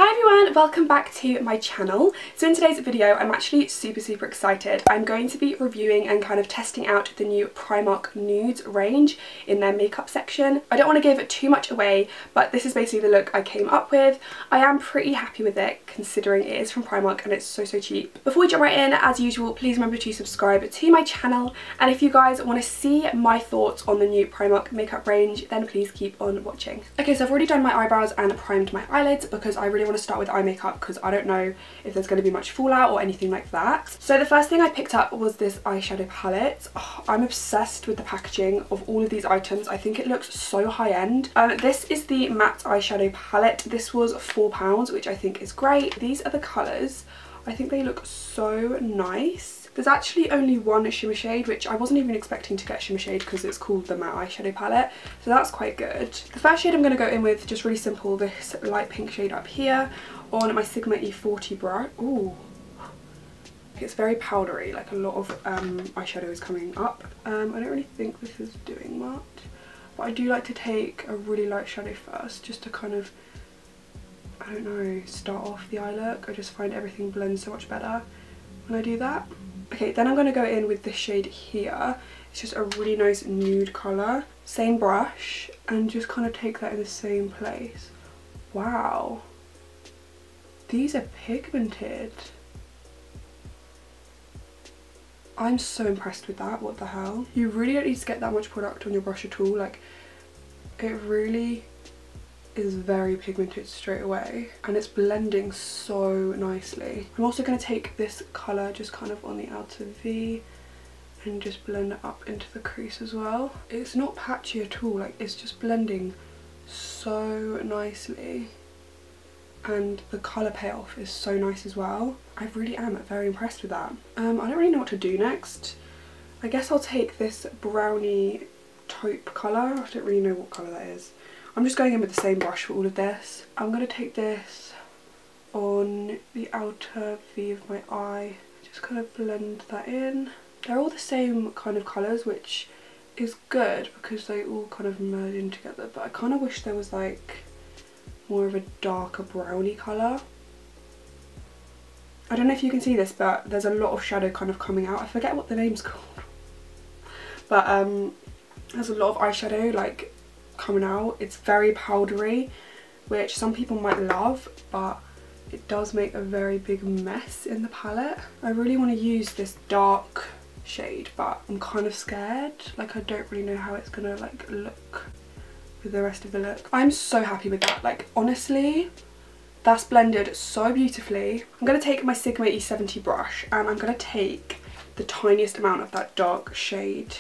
Hi everyone, welcome back to my channel. So in today's video I'm actually super excited. I'm going to be reviewing and kind of testing out the new Primark Nudes range in their makeup section. I don't want to give too much away, but this is basically the look I came up with. I am pretty happy with it considering it is from Primark and it's so cheap. Before we jump right in, as usual, please remember to subscribe to my channel, and if you guys want to see my thoughts on the new Primark makeup range, then please keep on watching. Okay, so I've already done my eyebrows and primed my eyelids because I really want to start with eye makeup because I don't know if there's going to be much fallout or anything like that. So the first thing I picked up was this eyeshadow palette. Oh, I'm obsessed with the packaging of all of these items. I think it looks so high end. This is the matte eyeshadow palette. This was £4, which I think is great. These are the colours. I think they look so nice. There's actually only one shimmer shade, which I wasn't even expecting to get shimmer shade because it's called the matte eyeshadow palette, so that's quite good. The first shade I'm going to go in with, just really simple, this light pink shade up here on my Sigma E40 brush. Ooh, it's very powdery, like a lot of eyeshadow is coming up. I don't really think this is doing much, but I do like to take a really light shadow first, just to kind of, I don't know, start off the eye look. I just find everything blends so much better when I do that. Okay, then I'm going to go in with this shade here. It's just a really nice nude colour. Same brush, and just kind of take that in the same place. Wow. These are pigmented. I'm so impressed with that, what the hell. You really don't need to get that much product on your brush at all. Like, it really is very pigmented straight away, and it's blending so nicely. I'm also going to take this colour just kind of on the outer V and just blend it up into the crease as well. It's not patchy at all, like it's just blending so nicely, and the colour payoff is so nice as well. I really am very impressed with that. I don't really know what to do next. I guess I'll take this brownie taupe colour. I don't really know what colour that is. I'm just going in with the same brush for all of this. I'm going to take this on the outer V of my eye, just kind of blend that in. They're all the same kind of colours, which is good because they all kind of merge in together, but I kind of wish there was like more of a darker brownie colour. I don't know if you can see this, but there's a lot of shadow kind of coming out. I forget what the name's called, but there's a lot of eyeshadow like coming out. It's very powdery, which some people might love, but it does make a very big mess in the palette. I really want to use this dark shade, but I'm kind of scared. Like, I don't really know how it's gonna like look with the rest of the look. I'm so happy with that. Like, honestly, that's blended so beautifully. I'm gonna take my Sigma E70 brush and I'm gonna take the tiniest amount of that dark shade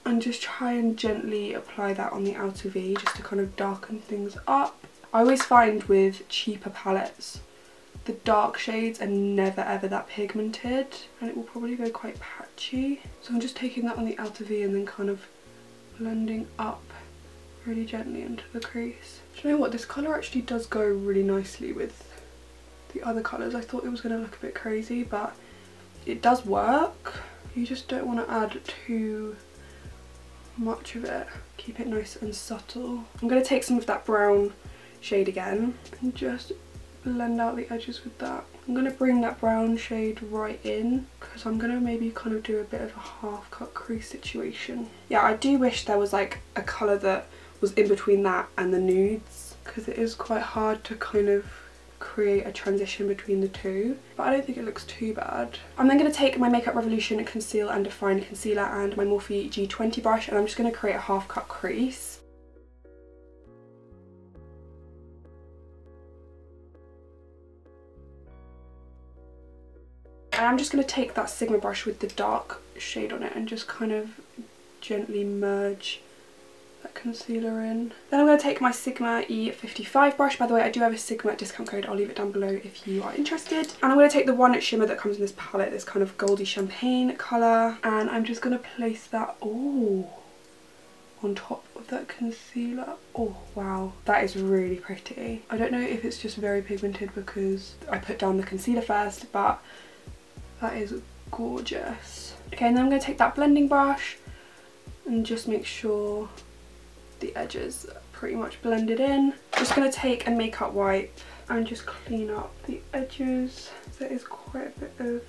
and just try and gently apply that on the outer V just to kind of darken things up. I always find with cheaper palettes, the dark shades are never ever that pigmented, and it will probably go quite patchy. So I'm just taking that on the outer V and then kind of blending up really gently into the crease. Do you know what? This colour actually does go really nicely with the other colours. I thought it was going to look a bit crazy, but it does work. You just don't want to add too much of it. Keep it nice and subtle. I'm going to take some of that brown shade again and just blend out the edges with that. I'm going to bring that brown shade right in because I'm going to maybe kind of do a bit of a half cut crease situation. Yeah, I do wish there was like a colour that was in between that and the nudes, because it is quite hard to kind of create a transition between the two, but I don't think it looks too bad. I'm then going to take my Makeup Revolution Conceal and Define Concealer and my Morphe G20 brush, and I'm just going to create a half cut crease. And I'm just going to take that Sigma brush with the dark shade on it and just kind of gently merge that concealer in. Then I'm going to take my Sigma E55 brush. By the way, I do have a Sigma discount code. I'll leave it down below if you are interested. And I'm going to take the one shimmer that comes in this palette, this kind of goldy champagne colour, and I'm just going to place that on top of that concealer. Oh wow, that is really pretty. I don't know if it's just very pigmented because I put down the concealer first, but that is gorgeous. Okay, and then I'm going to take that blending brush and just make sure the edges pretty much blended in. Just going to take a makeup wipe and just clean up the edges. There is quite a bit of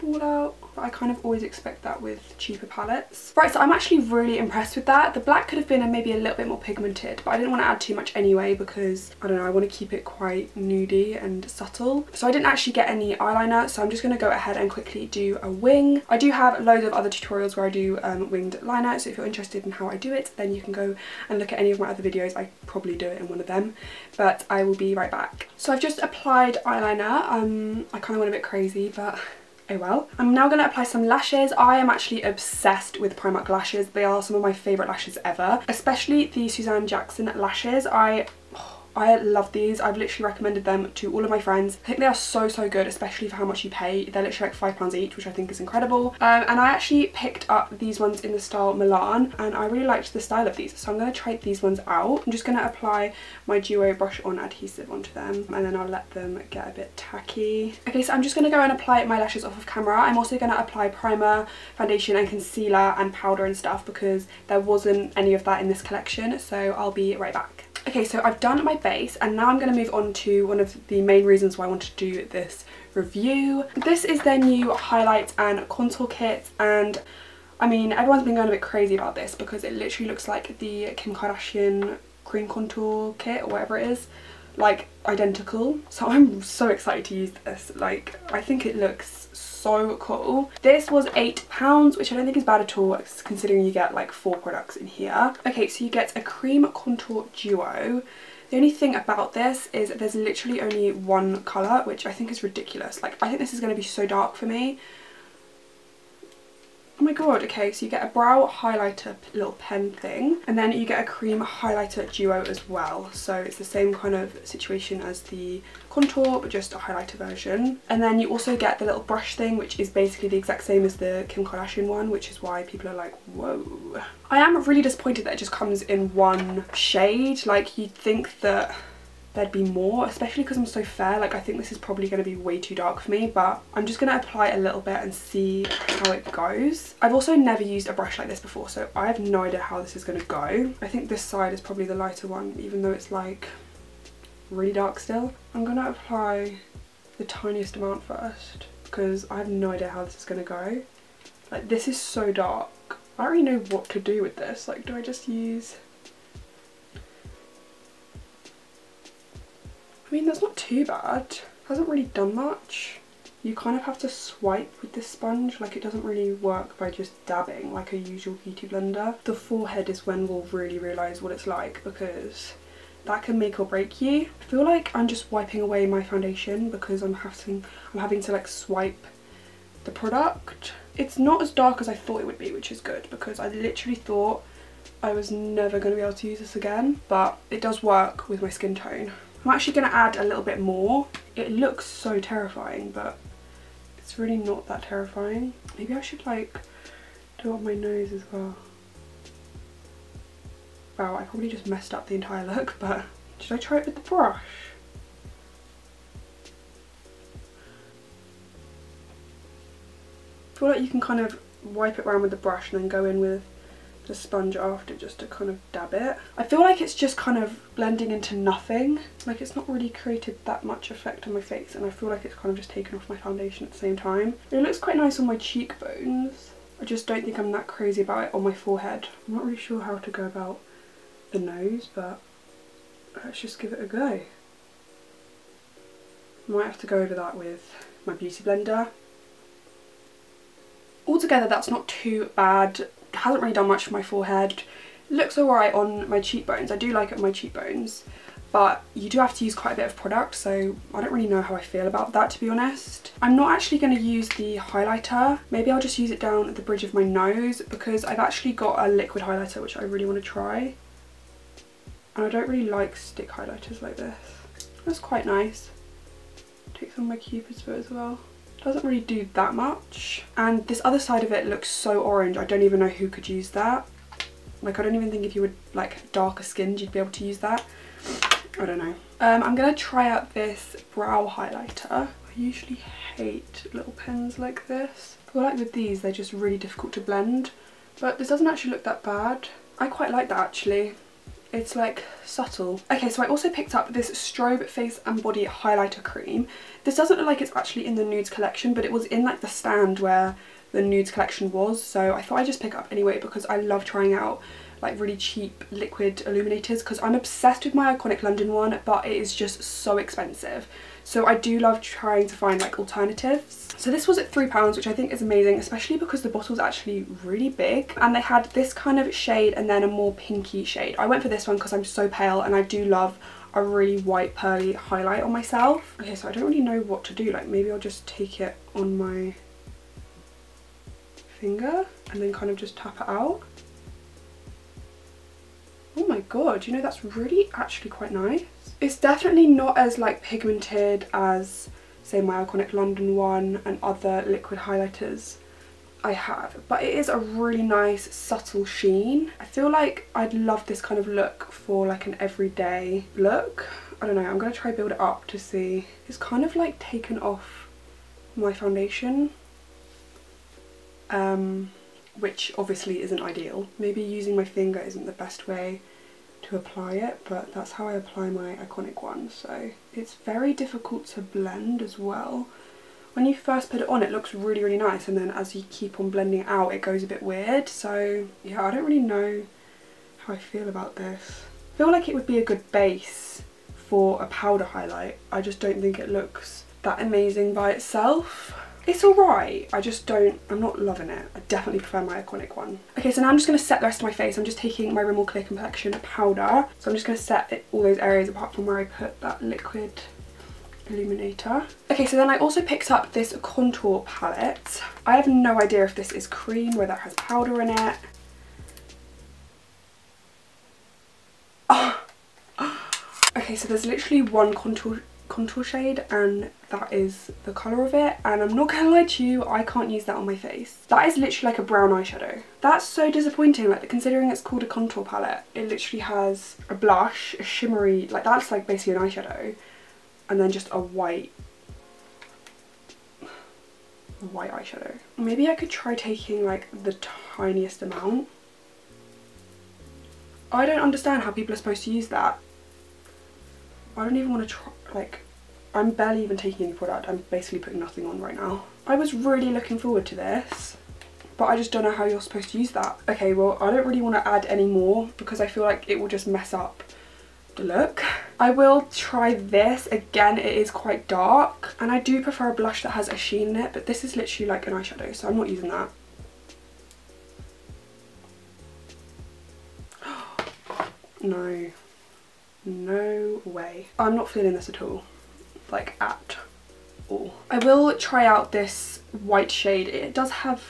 fallout, but I kind of always expect that with cheaper palettes. Right, so I'm actually really impressed with that. The black could have been maybe a little bit more pigmented, but I didn't want to add too much anyway because, I don't know, I want to keep it quite nudie and subtle. So I didn't actually get any eyeliner, so I'm just going to go ahead and quickly do a wing. I do have loads of other tutorials where I do winged liner, so if you're interested in how I do it, then you can go and look at any of my other videos. I probably do it in one of them, but I will be right back. So I've just applied eyeliner. I kind of went a bit crazy, but oh well. I'm now going to apply some lashes. I am actually obsessed with Primark lashes. They are some of my favourite lashes ever, especially the Suzanne Jackson lashes. I love these. I've literally recommended them to all of my friends. I think they are so good, especially for how much you pay. They're literally like £5 each, which I think is incredible. And I actually picked up these ones in the style Milan, and I really liked the style of these, so I'm going to try these ones out. I'm just going to apply my Duo brush on adhesive onto them, and then I'll let them get a bit tacky. Okay, so I'm just going to go and apply my lashes off of camera. I'm also going to apply primer, foundation and concealer and powder and stuff because there wasn't any of that in this collection, so I'll be right back. Okay, so I've done my base and now I'm going to move on to one of the main reasons why I wanted to do this review. This is their new highlight and contour kit, and I mean, everyone's been going a bit crazy about this because it literally looks like the Kim Kardashian cream contour kit or whatever it is, like identical. So I'm so excited to use this. Like, I think it looks so cool. This was £8, which I don't think is bad at all considering you get like 4 products in here. Okay, so you get a cream contour duo. The only thing about this is there's literally only one colour, which I think is ridiculous. Like, I think this is going to be so dark for me. Oh my god. Okay, so you get a brow highlighter little pen thing, and then you get a cream highlighter duo as well. So it's the same kind of situation as the contour, but just a highlighter version. And then you also get the little brush thing, which is basically the exact same as the Kim Kardashian one, which is why people are like, whoa. I am really disappointed that it just comes in one shade. Like, you'd think that there'd be more, especially because I'm so fair. Like, I think this is probably going to be way too dark for me, but I'm just going to apply a little bit and see how it goes. I've also never used a brush like this before, so I have no idea how this is going to go. I think this side is probably the lighter one, even though it's like really dark still. I'm going to apply the tiniest amount first because I have no idea how this is going to go. Like, this is so dark. I don't really know what to do with this. Like, do I just use... I mean, that's not too bad. Hasn't really done much. You kind of have to swipe with this sponge. Like, it doesn't really work by just dabbing like a usual beauty blender. The forehead is when we'll really realise what it's like, because that can make or break you. I feel like I'm just wiping away my foundation because I'm having to like swipe the product. It's not as dark as I thought it would be, which is good because I literally thought I was never going to be able to use this again, but it does work with my skin tone. I'm actually going to add a little bit more. It looks so terrifying, but it's really not that terrifying. Maybe I should like do it on my nose as well. Wow, I probably just messed up the entire look, but should I try it with the brush? I feel like you can kind of wipe it around with the brush and then go in with the sponge after just to kind of dab it. I feel like it's just kind of blending into nothing. Like, it's not really created that much effect on my face, and I feel like it's kind of just taken off my foundation at the same time. It looks quite nice on my cheekbones. I just don't think I'm that crazy about it on my forehead. I'm not really sure how to go about the nose, but let's just give it a go. Might have to go over that with my beauty blender. Altogether, that's not too bad. Hasn't really done much for my forehead. It looks alright on my cheekbones. I do like it on my cheekbones, but you do have to use quite a bit of product, so I don't really know how I feel about that, to be honest. I'm not actually going to use the highlighter. Maybe I'll just use it down at the bridge of my nose because I've actually got a liquid highlighter which I really want to try, and I don't really like stick highlighters like this. That's quite nice. Take some of my Cupid's foot as well. Doesn't really do that much, and this other side of it looks so orange. I don't even know who could use that. Like, I don't even think if you were like darker skinned you'd be able to use that. I don't know. I'm gonna try out this brow highlighter. I usually hate little pens like this. I feel like with these they're just really difficult to blend, but this doesn't actually look that bad. I quite like that actually. It's like subtle. Okay, so I also picked up this Strobe face and body highlighter cream. This doesn't look like it's actually in the Nudes collection, but it was in like the stand where the Nudes collection was, so I thought I'd just pick it up anyway because I love trying out like really cheap liquid illuminators because I'm obsessed with my Iconic London one, but it is just so expensive. So I do love trying to find like alternatives. So this was at £3, which I think is amazing, especially because the bottle's actually really big. And they had this kind of shade and then a more pinky shade. I went for this one because I'm so pale and I do love a really white pearly highlight on myself. Okay, so I don't really know what to do. Like maybe I'll just take it on my finger and then kind of just tap it out. Oh my god, you know, that's really actually quite nice. It's definitely not as like pigmented as say my Iconic London one and other liquid highlighters I have, but it is a really nice subtle sheen. I feel like I'd love this kind of look for like an everyday look. I don't know, I'm going to try build it up to see. It's kind of like taken off my foundation, which obviously isn't ideal. Maybe using my finger isn't the best way to apply it, but that's how I apply my Iconic one. So it's very difficult to blend as well. When you first put it on, it looks really, really nice, and then as you keep on blending it out, it goes a bit weird. So yeah, I don't really know how I feel about this. I feel like it would be a good base for a powder highlight. I just don't think it looks that amazing by itself. It's alright, I'm not loving it. I definitely prefer my Iconic one. Okay, so now I'm just going to set the rest of my face. I'm just taking my Rimmel Clear Complexion powder. So I'm just going to set all those areas apart from where I put that liquid illuminator. Okay, so then I also picked up this contour palette. I have no idea if this is cream, whether it has powder in it. Oh. Okay, so there's literally one contour shade and that is the colour of it, and I'm not gonna lie to you, I can't use that on my face. That is literally like a brown eyeshadow. That's so disappointing, like considering it's called a contour palette. It literally has a blush, a shimmery, like that's like basically an eyeshadow, and then just a white eyeshadow. Maybe I could try taking like the tiniest amount. I don't understand how people are supposed to use that. I don't even want to try, like, I'm barely even taking any product. I'm basically putting nothing on right now. I was really looking forward to this, but I just don't know how you're supposed to use that. Okay, well, I don't really want to add any more because I feel like it will just mess up the look. I will try this. Again, it is quite dark, and I do prefer a blush that has a sheen in it, but this is literally like an eyeshadow, so I'm not using that. No. No way. I'm not feeling this at all. Like, at all. I will try out this white shade. It does have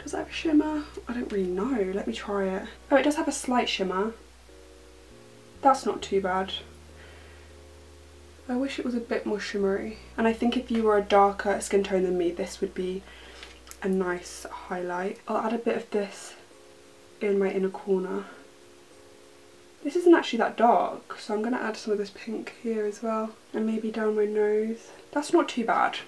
a shimmer? I don't really know. Let me try it. Oh, it does have a slight shimmer. That's not too bad. I wish it was a bit more shimmery. And I think if you were a darker skin tone than me, this would be a nice highlight. I'll add a bit of this in my inner corner. This isn't actually that dark, so I'm going to add some of this pink here as well, and maybe down my nose. That's not too bad,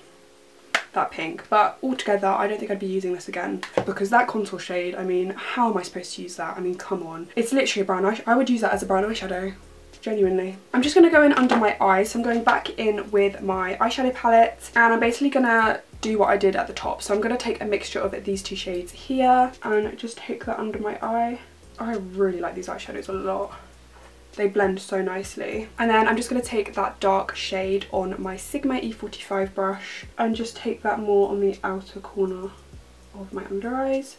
that pink, but altogether I don't think I'd be using this again, because that contour shade, I mean, how am I supposed to use that? I mean, come on. It's literally a brown eyeshadow. I would use that as a brown eyeshadow, genuinely. I'm just going to go in under my eyes, so I'm going back in with my eyeshadow palette, and I'm basically going to do what I did at the top. So I'm going to take a mixture of these two shades here, and just take that under my eye. I really like these eyeshadows a lot. They blend so nicely. And then I'm just going to take that dark shade on my Sigma E45 brush and just take that more on the outer corner of my under eyes.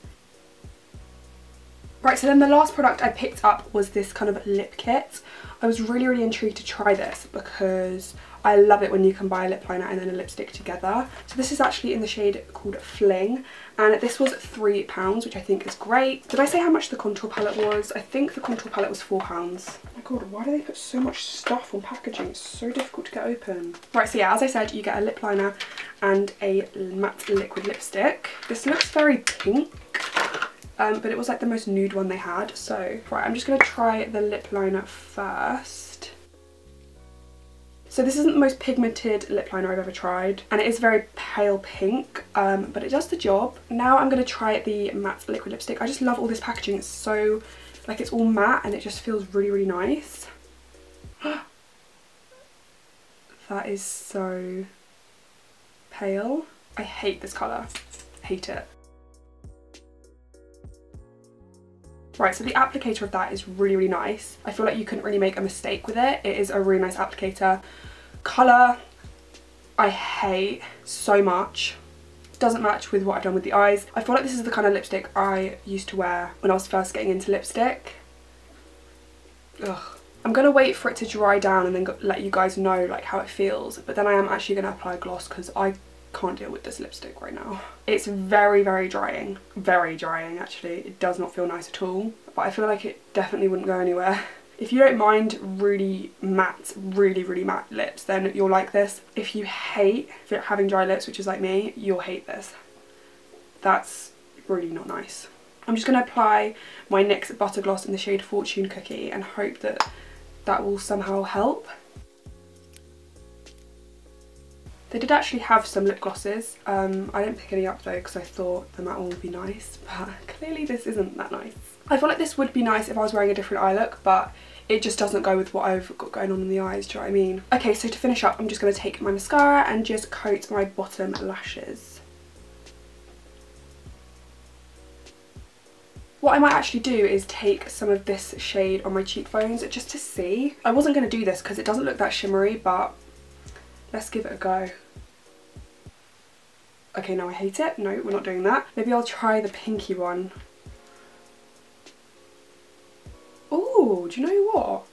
Right, so then the last product I picked up was this kind of lip kit. I was really, really intrigued to try this because I love it when you can buy a lip liner and then a lipstick together. So this is actually in the shade called Fling, and this was £3, which I think is great. Did I say how much the contour palette was? I think the contour palette was £4. Oh my god, why do they put so much stuff on packaging? It's so difficult to get open. Right, so yeah, as I said, you get a lip liner and a matte liquid lipstick. This looks very pink. But it was like the most nude one they had. So, right, I'm just going to try the lip liner first. So this isn't the most pigmented lip liner I've ever tried, and it is very pale pink, but it does the job. Now I'm going to try the matte liquid lipstick. I just love all this packaging. It's so Like it's all matte and it just feels really, really nice. That is so pale. I hate this colour. Hate it. Right, so the applicator of that is really, really nice. I feel like you couldn't really make a mistake with it. It is a really nice applicator. Colour, I hate so much. Doesn't match with what I've done with the eyes. I feel like this is the kind of lipstick I used to wear when I was first getting into lipstick. Ugh. I'm going to wait for it to dry down and then let you guys know like how it feels. But then I am actually going to apply gloss because I can't deal with this lipstick right now. It's very, very drying. Very drying actually. It does not feel nice at all. But I feel like it definitely wouldn't go anywhere. If you don't mind really matte, really matte lips, then you'll like this. If you hate having dry lips, which is like me, you'll hate this. That's really not nice. I'm just going to apply my NYX Butter Gloss in the shade Fortune Cookie and hope that that will somehow help. They did actually have some lip glosses. I didn't pick any up though because I thought the matte one would be nice, but clearly this isn't that nice. I feel like this would be nice if I was wearing a different eye look, but it just doesn't go with what I've got going on in the eyes, do you know what I mean? Okay, so to finish up, I'm just going to take my mascara and just coat my bottom lashes. What I might actually do is take some of this shade on my cheekbones just to see. I wasn't going to do this because it doesn't look that shimmery, but let's give it a go. Okay, no, I hate it. No, we're not doing that. Maybe I'll try the pinky one. Oh, do you know what?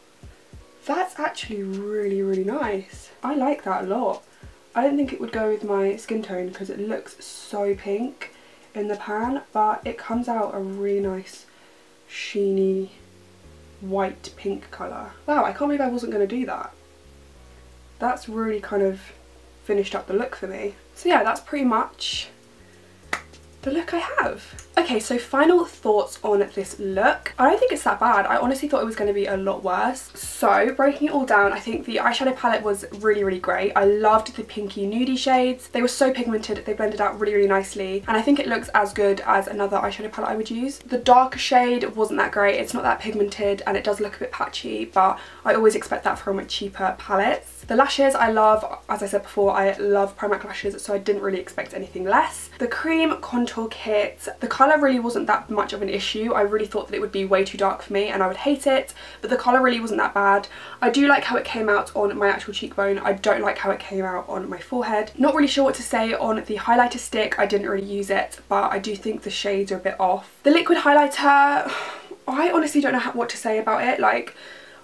That's actually really nice. I like that a lot. I don't think it would go with my skin tone because it looks so pink in the pan, but it comes out a really nice sheeny white pink colour. Wow, I can't believe I wasn't going to do that. That's really kind of finished up the look for me. So yeah, that's pretty much the look I have. Okay, so final thoughts on this look. I don't think it's that bad. I honestly thought it was going to be a lot worse. So breaking it all down, I think the eyeshadow palette was really great. I loved the pinky nudie shades. They were so pigmented, they blended out really nicely, and I think it looks as good as another eyeshadow palette I would use. The darker shade wasn't that great. It's not that pigmented and it does look a bit patchy, but I always expect that from cheaper palettes. The lashes I love. As I said before, I love Primark Lashes, so I didn't really expect anything less. The cream contour kit, the colour really wasn't that much of an issue. I really thought that it would be way too dark for me and I would hate it, but the colour really wasn't that bad. I do like how it came out on my actual cheekbone. I don't like how it came out on my forehead. Not really sure what to say on the highlighter stick. I didn't really use it, but I do think the shades are a bit off. The liquid highlighter, I honestly don't know what to say about it. Like,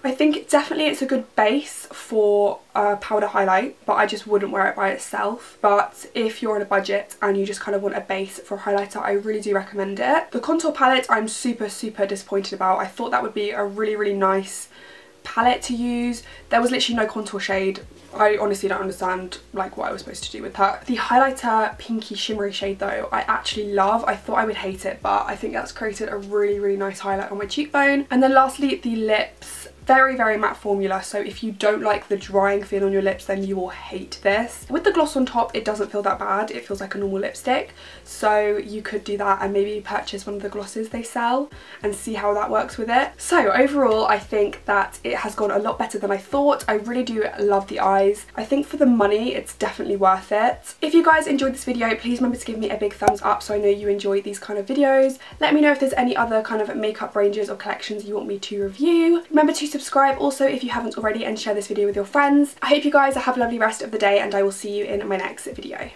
I think definitely it's a good base for a powder highlight, but I just wouldn't wear it by itself. But if you're on a budget and you just kind of want a base for a highlighter, I really do recommend it. The contour palette I'm super disappointed about. I thought that would be a really nice palette to use. There was literally no contour shade. I honestly don't understand like what I was supposed to do with that. The highlighter pinky shimmery shade though, I actually love. I thought I would hate it, but I think that's created a really nice highlight on my cheekbone. And then lastly, the lips. Very matte formula, so if you don't like the drying feel on your lips, then you will hate this. With the gloss on top, it doesn't feel that bad. It feels like a normal lipstick, so you could do that and maybe purchase one of the glosses they sell and see how that works with it. So overall, I think that it has gone a lot better than I thought. I really do love the eyes. I think for the money, it's definitely worth it. If you guys enjoyed this video, please remember to give me a big thumbs up so I know you enjoy these kind of videos. Let me know if there's any other kind of makeup ranges or collections you want me to review. Remember to subscribe also if you haven't already and share this video with your friends. I hope you guys have a lovely rest of the day and I will see you in my next video.